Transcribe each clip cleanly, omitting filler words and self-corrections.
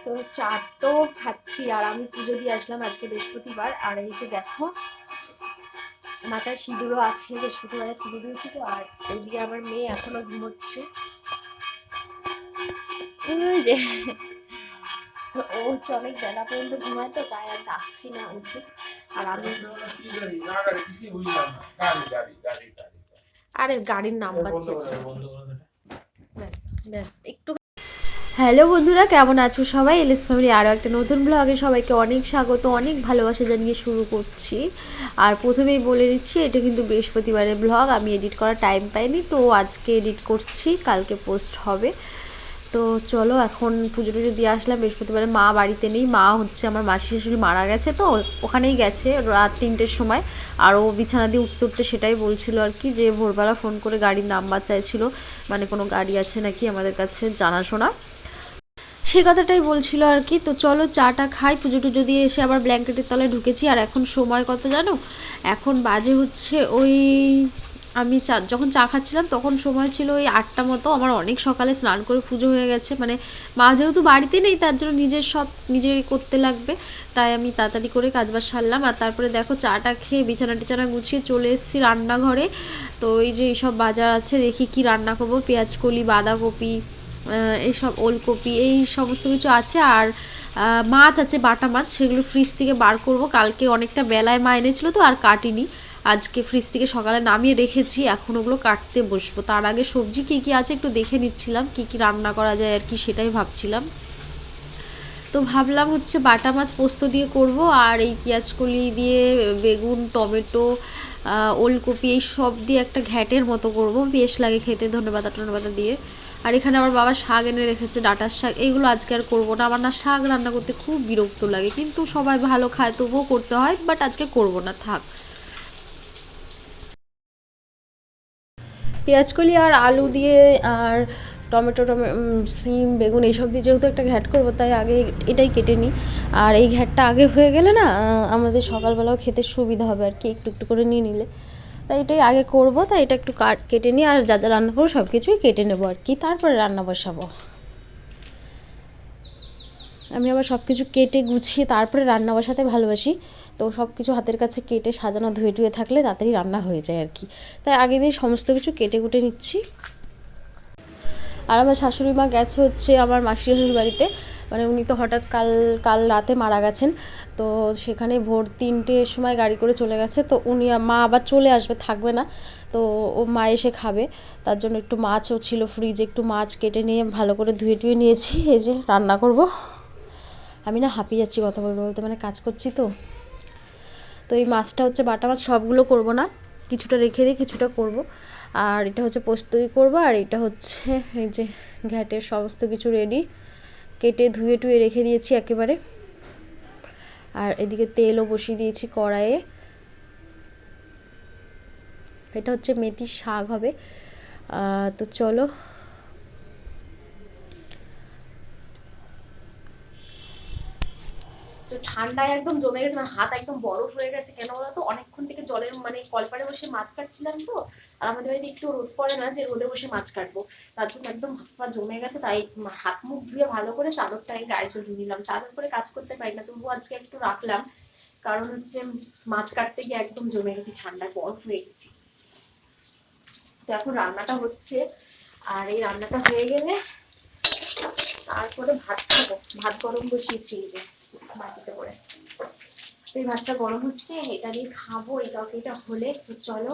তো চা তো খাচ্ছি আর আমি পুজো দিয়ে আসলাম আজকে বৃহস্পতিবার। আর এই যে দেখো মাথায় সিঁদুরও আছে, বৃহস্পতিবারে পুজো দিয়েছি তো। আর এইদিকে আমার মেয়ে এখনো ঘুমোচ্ছে, ওই যে ও অনেক বেলা পর্যন্ত ঘুমায় তো, তাই আর ডাকছি না উঠে। আর আমি আরে গাড়ির নাম্বার চেয়েছি ব্যাস ব্যাস একটু। হ্যালো বন্ধুরা, কেমন আছো সবাই? এলএস ফ্যামিলি আরও একটা নতুন ব্লগে সবাইকে অনেক স্বাগত, অনেক ভালোবাসা জানিয়ে শুরু করছি। আর প্রথমেই বলে দিচ্ছি এটা কিন্তু বৃহস্পতিবারের ব্লগ, আমি এডিট করার টাইম পাইনি, তো আজকে এডিট করছি, কালকে পোস্ট হবে। তো চলো এখন পুজো টুজো দিয়ে আসলাম। বৃহস্পতিবারে মা বাড়িতে নেই, মা হচ্ছে আমার মাসি শাশুড়ি মারা গেছে, তো ওখানেই গেছে রাত 3টের সময়। আর ও বিছানা দিয়ে উঠতে উঠতে সেটাই বলছিল আর কি, যে ভোরবেলা ফোন করে গাড়ির নাম্বার চাইছিল, মানে কোনো গাড়ি আছে নাকি আমাদের কাছে জানাশোনা, সে কথাটাই বলছিল আর কি। তো চলো চাটা খাই, পুজো টুজো দিয়ে এসে আবার ব্ল্যাঙ্কেটের তলায় ঢুকেছি। আর এখন সময় কত জানো? এখন বাজে হচ্ছে ওই, আমি যখন চা খাচ্ছিলাম তখন সময় ছিল ওই 8টা মতো। আমার অনেক সকালে স্নান করে পুজো হয়ে গেছে, মানে মা যেহেতু বাড়িতে নেই তার জন্য নিজের সব নিজেই করতে লাগবে, তাই আমি তাড়াতাড়ি করে কাজবাজ সারলাম। আর তারপরে দেখো চাটা খেয়ে বিছানা টিছানা গুছিয়ে চলে এসেছি রান্নাঘরে। তো এই যে এইসব বাজার আছে, দেখি কি রান্না করব। পেঁয়াজকলি, বাঁধাকপি, এইসব ওলকপি, এই সমস্ত কিছু আছে। আর মাছ আছে, বাটা মাছ, সেগুলো ফ্রিজ থেকে বার করব। কালকে অনেকটা বেলায় মা এনেছিল তো আর কাটিনি, আজকে ফ্রিজ থেকে সকালে নামিয়ে রেখেছি, এখন ওগুলো কাটতে বসবো। তার আগে সবজি কী কী আছে একটু দেখে নিচ্ছিলাম, কী কী রান্না করা যায় আর কি, সেটাই ভাবছিলাম। তো ভাবলাম হচ্ছে বাটা মাছ পোস্ত দিয়ে করব, আর এই পেঁয়াজকলি দিয়ে বেগুন, টমেটো, ওলকপি এই সব দিয়ে একটা ঘ্যাটের মতো করব, বেশ লাগে খেতে ধনেপাতা টনেপাতা দিয়ে। আর এখানে আমার বাবা শাক এনে রেখেছে, ডাঁটার শাক, এইগুলো আজকে আর করবো না। আমার না শাক রান্না করতে খুব বিরক্ত লাগে, কিন্তু সবাই ভালো খায় তবুও করতে হয়, বাট আজকে করবো না, থাক। পেঁয়াজকলি আর আলু দিয়ে আর টমেটো সিম বেগুন এইসব দিয়ে যেহেতু একটা ঘ্যাট করবো, তাই আগে এটাই কেটে নিই। আর এই ঘ্যাটটা আগে হয়ে গেলে না আমাদের সকালবেলাও খেতে সুবিধা হবে আর কি, একটু একটু করে নিয়ে নিলে। তাই এটাই আগে করবো, তাই এটা একটু কেটে নিই। আর যা যা রান্না করবো সব কিছুই কেটে নেবো আর কি, তারপরে রান্না বসাবো। আমি আবার সব কিছু কেটে গুছিয়ে তারপরে রান্না বসাতে ভালোবাসি। তো সব কিছু হাতের কাছে কেটে সাজানো ধুয়ে টুয়ে থাকলে তাড়াতাড়ি রান্না হয়ে যায় আর কি, তাই আগে দিয়ে সমস্ত কিছু কেটে কুটে নিচ্ছি। আর আমার শাশুড়ি মা গেছে হচ্ছে আমার মাসি শাশুড়ির বাড়িতে, মানে উনি তো হঠাৎ কাল রাতে মারা গেছেন। তো সেখানে ভোর 3টের সময় গাড়ি করে চলে গেছে। তো উনি মা আবার চলে আসবে, থাকবে না। তো ও মা এসে খাবে, তার জন্য একটু মাছও ছিল ফ্রিজে, একটু মাছ কেটে নিয়ে ভালো করে ধুয়ে টুয়ে নিয়েছি। এই যে রান্না করব। আমি না হাঁপিয়ে যাচ্ছি কথা বলতে বলতে, মানে কাজ করছি তো। তো এই মাছটা হচ্ছে বাটা মাছ, সবগুলো করব না, কিছুটা রেখে দিয়ে কিছুটা করব। আর এটা হচ্ছে পোস্তই করব। আর এটা হচ্ছে এই যে ঘ্যাটের সমস্ত কিছু রেডি, কেটে ধুয়ে টুয়ে রেখে দিয়েছি একেবারে। আর এদিকে তেলও বসিয়ে দিয়েছি কড়াইয়ে। এটা হচ্ছে মেথির শাক হবে। তো চলো, তো ঠান্ডায় একদম জমে গেছে, হাত একদম বরফ হয়ে গেছে। কেন বলতো, অনেকক্ষণ থেকে জলের মানে কলপারে বসে মাছ কাটছিলাম তো। আর আমাদের বাড়িতে একটু রোদ পড়ে না যে রোদে বসে মাছ কাটবো, তার জন্য একদম হাত পা জমে গেছে। তাই হাত মুখ ধুয়ে ভালো করে চাদরটাকে গায়ে চড়িয়ে দিলাম। চাদর করে কাজ করতে পারি না, তবুও আজকে একটু রাখলাম, কারণ হচ্ছে মাছ কাটতে গিয়ে একদম জমে গেছি, ঠান্ডায় বরফ হয়ে গেছি। তো এখন রান্নাটা হচ্ছে, আর এই রান্নাটা হয়ে গেলে তারপরে ভাত খাবো। ভাত গরম বসিয়েছি যে বাটিতে করে, এই ভাতটা গরম হচ্ছে, এটা দিয়ে খাবো। এটা হলে তো চলো।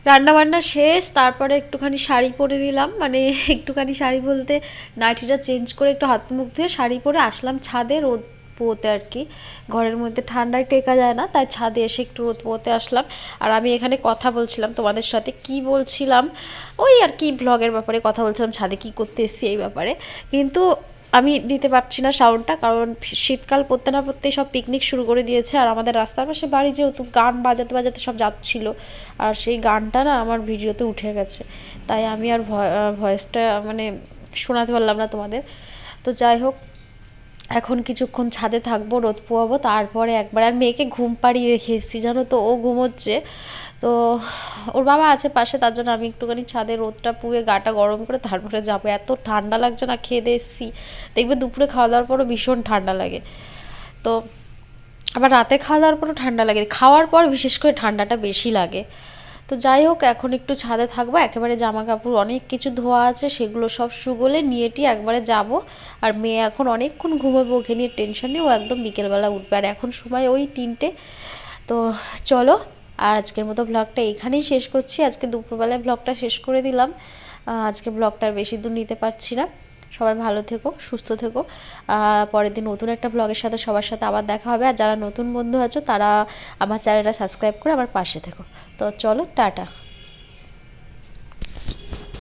রান্নাবান্না শেষ, তারপরে একটুখানি শাড়ি পরে নিলাম, মানে একটুখানি শাড়ি বলতে নাইটিটা চেঞ্জ করে একটু হাত মুখ ধুয়ে শাড়ি পরে আসলাম ছাদে রোদ পোতে আর কি। ঘরের মধ্যে ঠান্ডায় টেকা যায় না, তাই ছাদে এসে একটু রোদ পোতে আসলাম। আর আমি এখানে কথা বলছিলাম তোমাদের সাথে, কি বলছিলাম, ওই আর কি ব্লগের ব্যাপারে কথা বলছিলাম, ছাদে কি করতে এসেছি এই ব্যাপারে। কিন্তু আমি দিতে পারছি না সাউন্ডটা, কারণ শীতকাল পড়তে না পড়তেই সব পিকনিক শুরু করে দিয়েছে। আর আমাদের রাস্তার পাশে বাড়ি, যেহেতু গান বাজাতে বাজাতে সব যাচ্ছিলো, আর সেই গানটা না আমার ভিডিওতে উঠে গেছে, তাই আমি আর ভয়েসটা মানে শোনাতে পারলাম না তোমাদের। তো যাই হোক, এখন কিছুক্ষণ ছাদে থাকবো, রোদ পোয়াবো, তারপরে একবার আর মেয়েকে ঘুম পাড়িয়ে রেখে এসেছি জানো তো, ও ঘুমোচ্ছে। তো ওর বাবা আছে পাশে, তার জন্য আমি একটুখানি ছাদে রোদটা পুয়ে গাটা গরম করে তারপরে যাবো। এত ঠান্ডা লাগছে না, খেয়ে দিয়ে এসেছি, দেখবে দুপুরে খাওয়া দাওয়ার পরও ভীষণ ঠান্ডা লাগে। তো আবার রাতে খাওয়া দাওয়ার পরও ঠান্ডা লাগে, খাওয়ার পর বিশেষ করে ঠান্ডাটা বেশি লাগে। তো যাই হোক, এখন একটু ছাদে থাকবো, একেবারে জামা কাপড় অনেক কিছু ধোয়া আছে, সেগুলো সব শুগোলে নিয়েটি একবারে যাব। আর মেয়ে এখন অনেকক্ষণ ঘুমাবো, ওকে নিয়ে টেনশন নেই, ও একদম বিকেলবেলা উঠবে। আর এখন সময় ওই 3টে। তো চলো, আর আজকের মতো ব্লগটা এখানেই শেষ করছি। আজকে দুপুরবেলায় ব্লগটা শেষ করে দিলাম, আজকে ব্লগটা আর বেশি দূর নিতে পারছি না। সবাই ভালো থেকো, সুস্থ থেকো। পরের দিন নতুন একটা ব্লগের সাথে সবার সাথে আবার দেখা হবে। আর যারা নতুন বন্ধু আছো তারা আমার চ্যানেলটা সাবস্ক্রাইব করে আমার পাশে থেকো। তো চলো, টাটা।